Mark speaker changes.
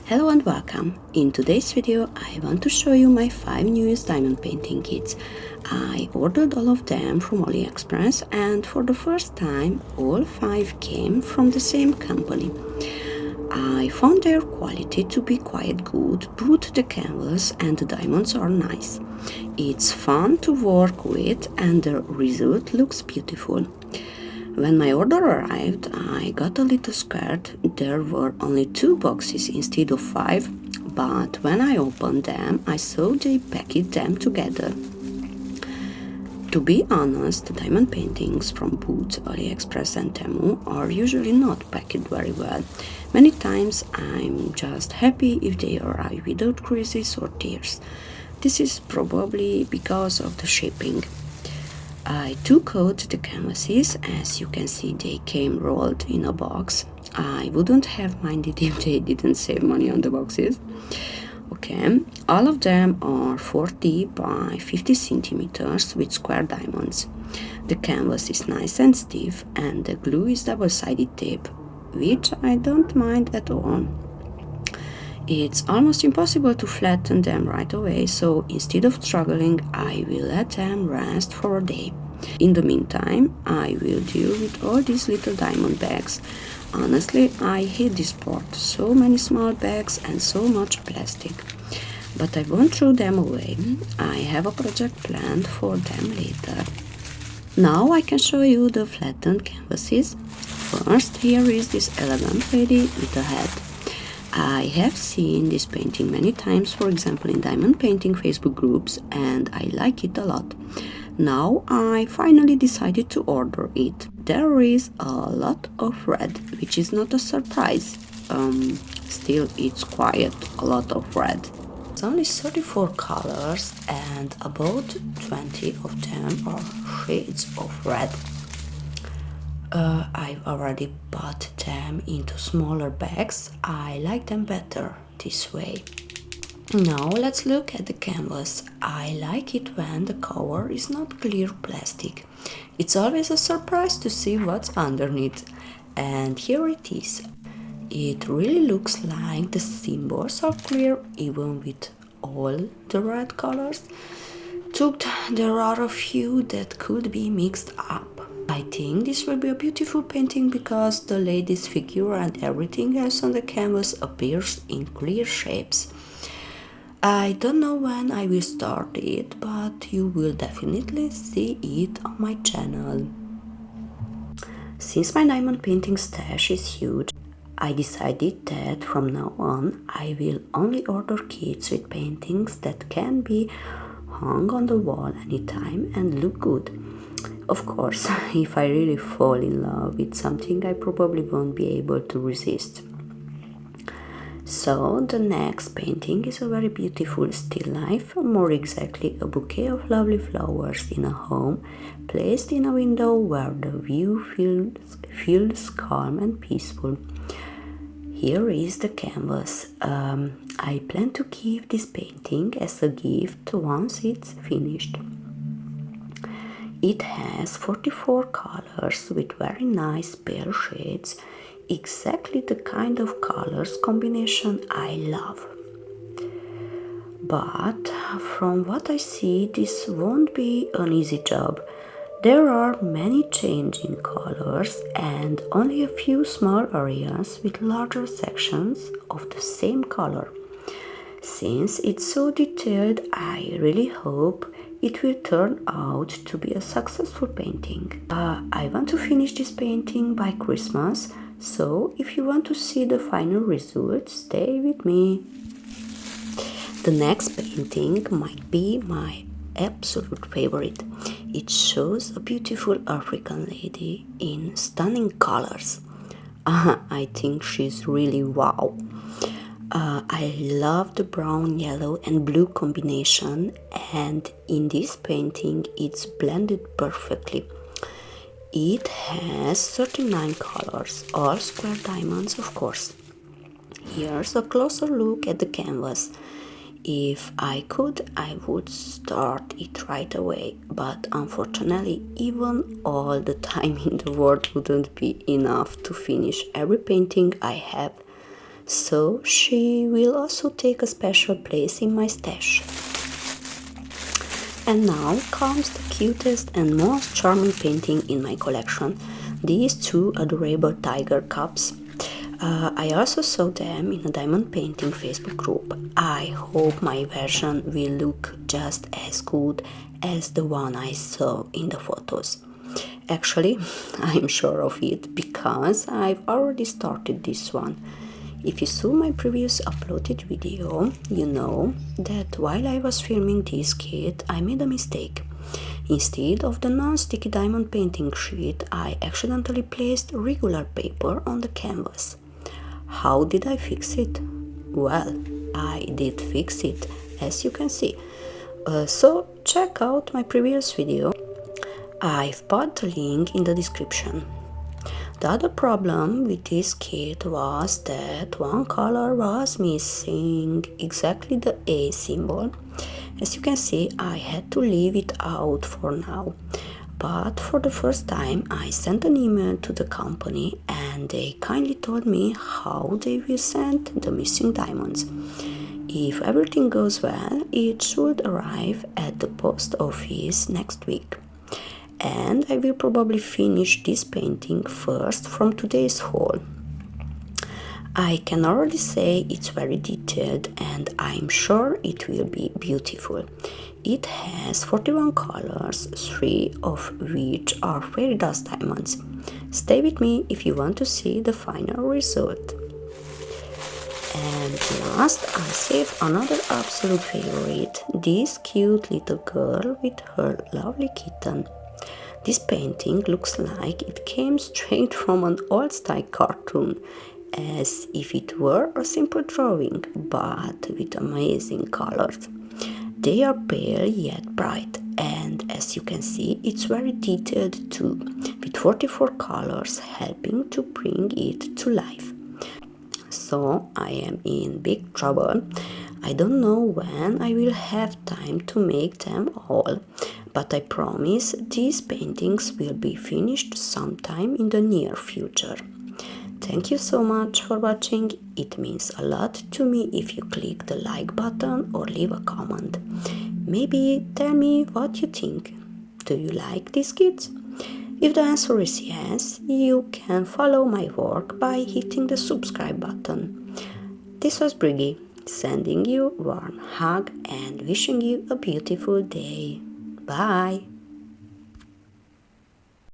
Speaker 1: Hello and welcome. In today's video I want to show you my 5 newest diamond painting kits. I ordered all of them from AliExpress and for the first time all 5 came from the same company. I found their quality to be quite good, both the canvas and the diamonds are nice. It's fun to work with and the result looks beautiful. When my order arrived, I got a little scared. There were only 2 boxes instead of 5, but when I opened them, I saw they packed them together. To be honest, diamond paintings from both AliExpress and Temu are usually not packed very well. Many times I'm just happy if they arrive without creases or tears. This is probably because of the shipping. I took out the canvases. As you can see, they came rolled in a box. I wouldn't have minded if they didn't save money on the boxes. Okay, all of them are 40 by 50 centimeters with square diamonds. The canvas is nice and stiff and the glue is double-sided tape, which I don't mind at all. It's almost impossible to flatten them right away, so instead of struggling, I will let them rest for a day. In the meantime, I will deal with all these little diamond bags. Honestly, I hate this part. So many small bags and so much plastic. But I won't throw them away. I have a project planned for them later. Now I can show you the flattened canvases. First, here is this elegant lady with a hat. I have seen this painting many times, for example in diamond painting Facebook groups, and I like it a lot. Now I finally decided to order it. There is a lot of red, which is not a surprise. Still it's quite a lot of red. It's only 34 colors and about 20 of them are shades of red. I've already bought them into smaller bags. I like them better this way. Now let's look at the canvas. I like it when the cover is not clear plastic. It's always a surprise to see what's underneath. And here it is. It really looks like the symbols are clear even with all the red colors. There are a few that could be mixed up. I think this will be a beautiful painting because the lady's figure and everything else on the canvas appears in clear shapes. I don't know when I will start it, but you will definitely see it on my channel. Since my diamond painting stash is huge, I decided that from now on I will only order kits with paintings that can be hung on the wall anytime and look good. Of course, if I really fall in love with something, I probably won't be able to resist. So the next painting is a very beautiful still life, more exactly a bouquet of lovely flowers in a home placed in a window where the view feels calm and peaceful. Here is the canvas. I plan to give this painting as a gift once it's finished. It has 44 colors with very nice pale shades, exactly the kind of colors combination I love. But from what I see, this won't be an easy job. There are many changing colors and only a few small areas with larger sections of the same color. Since it's so detailed, I really hope it will turn out to be a successful painting. I want to finish this painting by Christmas, so if you want to see the final result, stay with me. The next painting might be my absolute favorite. It shows a beautiful African lady in stunning colors. I think she's really wow. I love the brown, yellow and blue combination, and in this painting it's blended perfectly. It has 39 colors, all square diamonds of course. Here's a closer look at the canvas. If I could, I would start it right away, but unfortunately even all the time in the world wouldn't be enough to finish every painting I have. so she will also take a special place in my stash. And now comes the cutest and most charming painting in my collection, these two adorable tiger cubs. I also saw them in a diamond painting Facebook group. I hope my version will look just as good as the one I saw in the photos. Actually, I'm sure of it because I've already started this one. If you saw my previous uploaded video, you know that while I was filming this kit, I made a mistake. Instead of the non-sticky diamond painting sheet, I accidentally placed regular paper on the canvas. How did I fix it? Well, I did fix it, as you can see. So check out my previous video. I've put the link in the description. The other problem with this kit was that one color was missing, exactly the A symbol. As you can see, I had to leave it out for now. But for the first time, I sent an email to the company and they kindly told me how they will send the missing diamonds. If everything goes well, it should arrive at the post office next week. And I will probably finish this painting first from today's haul. I can already say it's very detailed and I'm sure it will be beautiful. It has 41 colors, 3 of which are fairy dust diamonds. Stay with me if you want to see the final result. And last, I saved another absolute favorite, this cute little girl with her lovely kitten. This painting looks like it came straight from an old-style cartoon, as if it were a simple drawing, but with amazing colors. They are pale yet bright, and as you can see, it's very detailed too, with 44 colors helping to bring it to life. So I am in big trouble. I don't know when I will have time to make them all, but I promise these paintings will be finished sometime in the near future. Thank you so much for watching. It means a lot to me if you click the like button or leave a comment. Maybe tell me what you think. Do you like these kits? If the answer is yes, you can follow my work by hitting the subscribe button. This was Briggy, sending you a warm hug and wishing you a beautiful day. Bye!